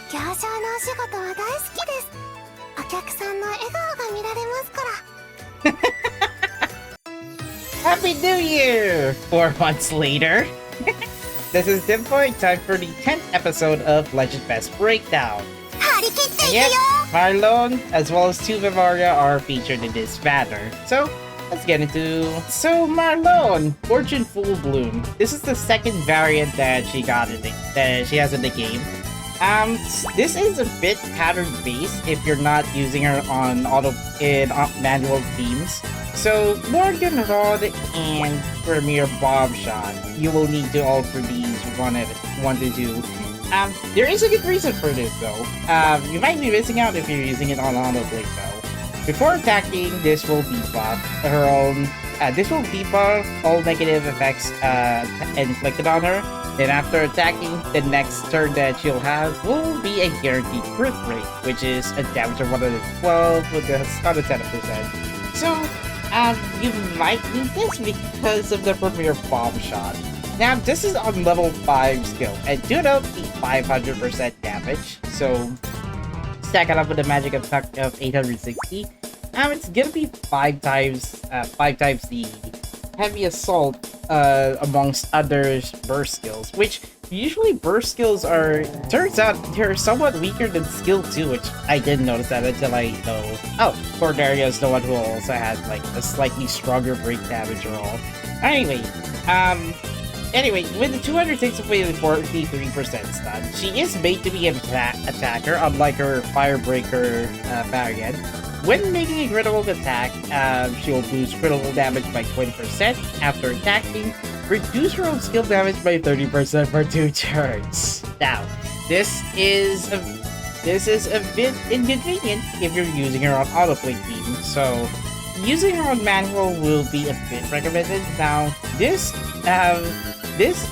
業者のお仕事は大好きです。お客さんの笑顔が見られますから。 Happy New Year! 4 months later. This is Dimboy, time for the 10th episode of Legend Fes Breakdown. And yes, Marlone as well as 2 Memoria are featured in this banner. So, let's get into... So, Marlone, Fortune Full Bloom. This is the second variant that she has in the game. This is a bit pattern-based if you're not using her on manual themes. So, Morgan Rod and Premier Bob Shot, you will need to alter these one to two. There is a good reason for this though. You might be missing out if you're using it on autoplay though. Before attacking, this will debuff her own. This will debuff all negative effects inflicted on her. Then after attacking, the next turn that she'll have will be a guaranteed crit rate, which is a damage of 112 with a stun of 10%. So, you might need this because of the Premier Bomb Shot. Now, this is on level 5 skill, and do note the 500% damage, so stack it up with a magic effect of 860. It's gonna be 5 times the heavy assault amongst other burst skills, which usually burst skills turns out they're somewhat weaker than skill 2, which I didn't notice that until I know. Oh, Cordelia is the one who also had like a slightly stronger break damage roll. Anyway, with the 206 with 43% stun, she is made to be an attacker, unlike her Firebreaker variant. When making a critical attack, she will boost critical damage by 20%. After attacking, reduce her own skill damage by 30% for 2 turns. Now, this is a bit inconvenient if you're using her on autoplay team, so using her on manual will be a bit recommended. Now, this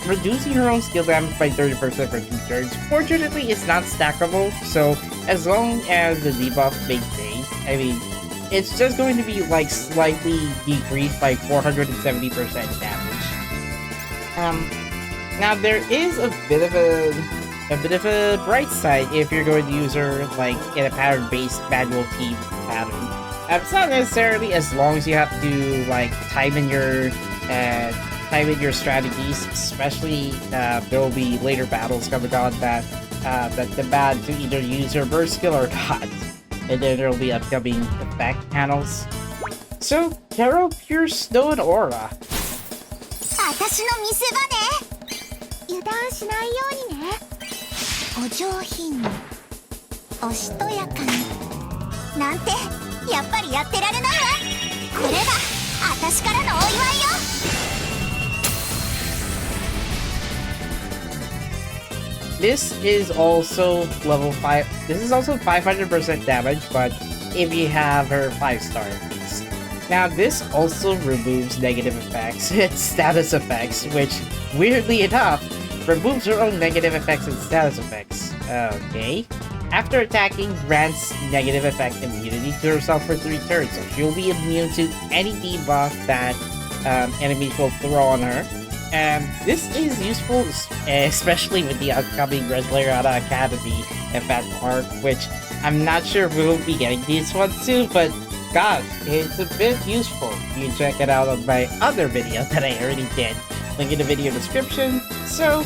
reducing her own skill damage by 30% for 2 turns, fortunately, is not stackable, so as long as the debuff maintains, I mean, it's just going to be like slightly decreased by 470% damage. Now there is a bit of a bright side if you're going to use her like in a pattern-based manual team pattern. It's not necessarily as long as you have to like time in your strategies, especially there will be later battles coming on that demand to either use her burst skill or not. And then there will be upcoming effect panels. So, Tarot Pure Snow and Aura. This is also level 5. This is also 500% damage, but if you have her 5-star at least. Now, this also removes negative effects and status effects, which, weirdly enough, removes her own negative effects and status effects. Okay. After attacking, grants negative effect immunity to herself for 3 turns, so she'll be immune to any debuff that enemies will throw on her. This is useful, especially with the upcoming Resleriana Academy event arc, which I'm not sure if we will be getting these ones soon, but gosh, it's a bit useful. You can check it out on my other video that I already did. Link in the video description. So,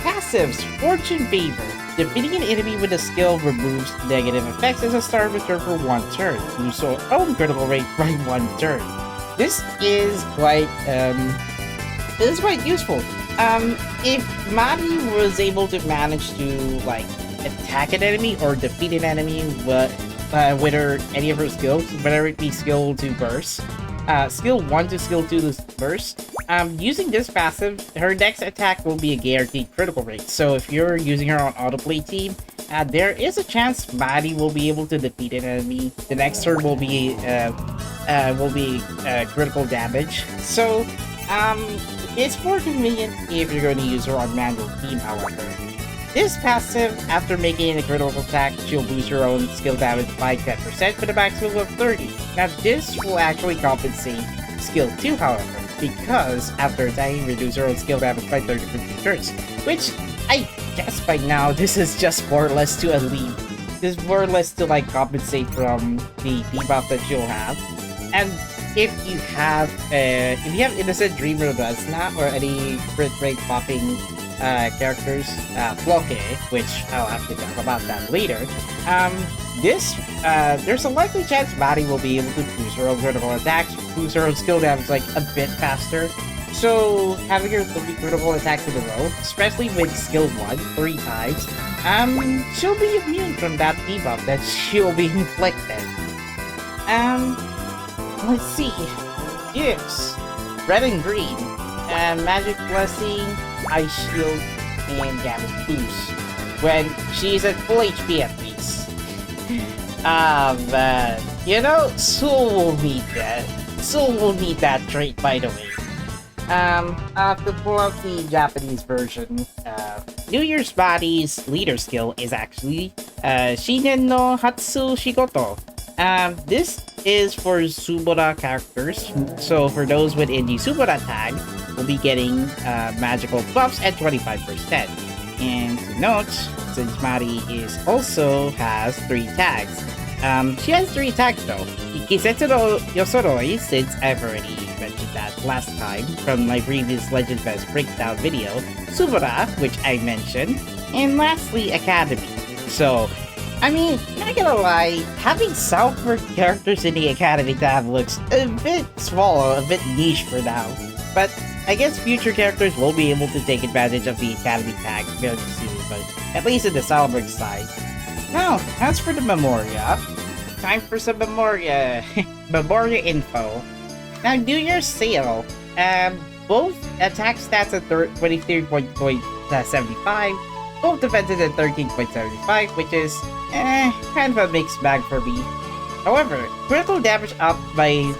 passives, Fortune Favor. Defeating an enemy with a skill removes negative effects as a starter return for 1 turn. Boosts your own critical rate by 1 turn. This is quite useful. If Maddie was able to manage to like attack an enemy or defeat an enemy with any of her skills, whether it be skill to burst, skill 1 to skill 2 to burst, using this passive, her next attack will be a guaranteed critical rate. So if you're using her on autoplay team, there is a chance Maddie will be able to defeat an enemy. The next turn will be critical damage. So it's more convenient if you're going to use her on manual team, however. This passive, after making a critical attack, she'll boost her own skill damage by 10% with a maximum of 30. Now this will actually compensate skill 2, however, because after attacking, reduce her own skill damage by 30 for 2 turns, which I guess by now this is just more or less to elite. This is more or less to like compensate from the debuff that you'll have. And if you have Innocent Dreamer Resna or any crit rate popping characters, Floke, which I'll have to talk about that later. There's a likely chance Maddie will be able to boost her own critical attacks, boost her own skill damage like a bit faster. So having her 3 critical attacks in a row, especially with skill 1 3 times, she'll be immune from that debuff that she'll be inflicted. Let's see. Gifts. Red and green. Magic Blessing, Ice Shield, and Damage Boost. When she's at full HP at least. Man. You know, Soul will need that. Soul will need that trait, by the way. I have to pull out the Japanese version. New Year's Body's leader skill is actually Shinen no Hatsu Shigoto. This is for Subora characters, so for those within the Subora tag, we'll be getting magical buffs at 25%. And to note, since Mari also has 3 tags. She has 3 tags though. Ikisetsu no Yosoroi, since I've already mentioned that last time from my previous Legend Fes Breakdown video, Subora, which I mentioned, and lastly, Academy. So, I mean, not gonna lie, having Southward characters in the Academy tab looks a bit small, a bit niche for now. But I guess future characters will be able to take advantage of the Academy tag fairly soon, but at least in the Salzburg side. Now, as for the Memoria, time for some Memoria Memoria info. Now, New Year's sale, both attack stats at 23.75, both defenses at 13.75, which is kind of a mixed bag for me. However, critical damage up by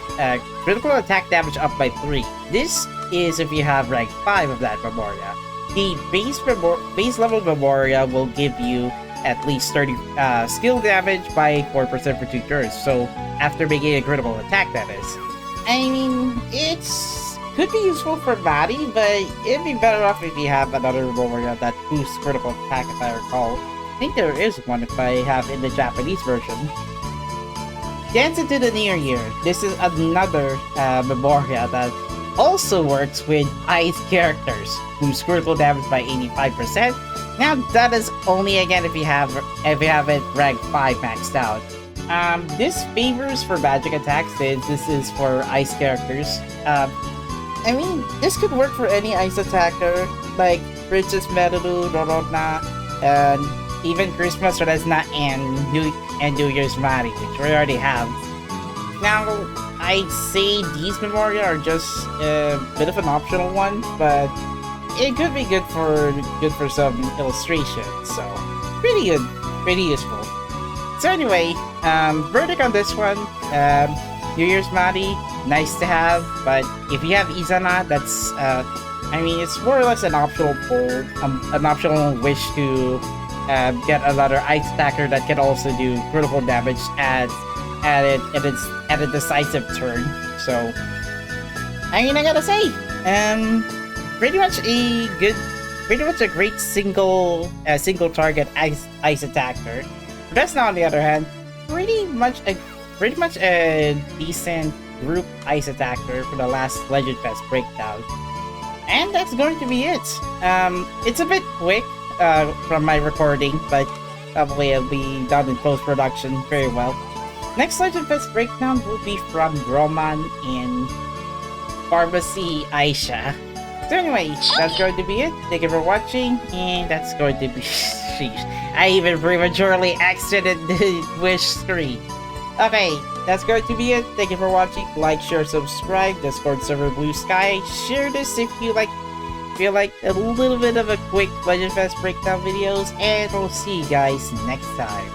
critical attack damage up by 3. This is if you have rank 5 of that Memoria. The base level Memoria will give you at least 30 skill damage by 4% for 2 turns. So after making a critical attack, that is. I mean, could be useful for Maddie, but it'd be better off if you have another Memoria that boosts critical attack, if I recall. I think there is one if I have in the Japanese version. Dance into the New Year. This is another Memoria that also works with ice characters, boosts critical damage by 85%. Now that is only again if you have it rank 5 maxed out. This favors for magic attacks since this is for ice characters. I mean, this could work for any ice attacker, like Princess Meru, Rorona, and even Christmas Resna and New Year's Mari, which we already have. Now, I'd say these Memoria are just a bit of an optional one, but it could be good for some illustrations, so pretty good, pretty useful. So anyway, verdict on this one, New Year's Mari, nice to have, but if you have Izana, that's, I mean, it's more or less an optional pull, an optional wish to get another ice attacker that can also do critical damage at a decisive turn. So, I mean, I gotta say, pretty much a great single target ice attacker. Resna, on the other hand, pretty much a decent group ice attacker for the last Legend Fes Breakdown. And that's going to be it. It's a bit quick from my recording, but probably it'll be done in post-production very well. Next Legend Fes Breakdown will be from Roman in Pharmacy Aisha. So anyway, that's going to be it. Thank you for watching, and that's going to be... Sheesh. I even prematurely exited the wish screen. Okay, that's going to be it. Thank you for watching. Like, share, subscribe. Discord server Blue Sky. Share this if you feel like a little bit of a quick Legend Fes Breakdown videos, and we'll see you guys next time.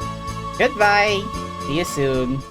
Goodbye. See you soon.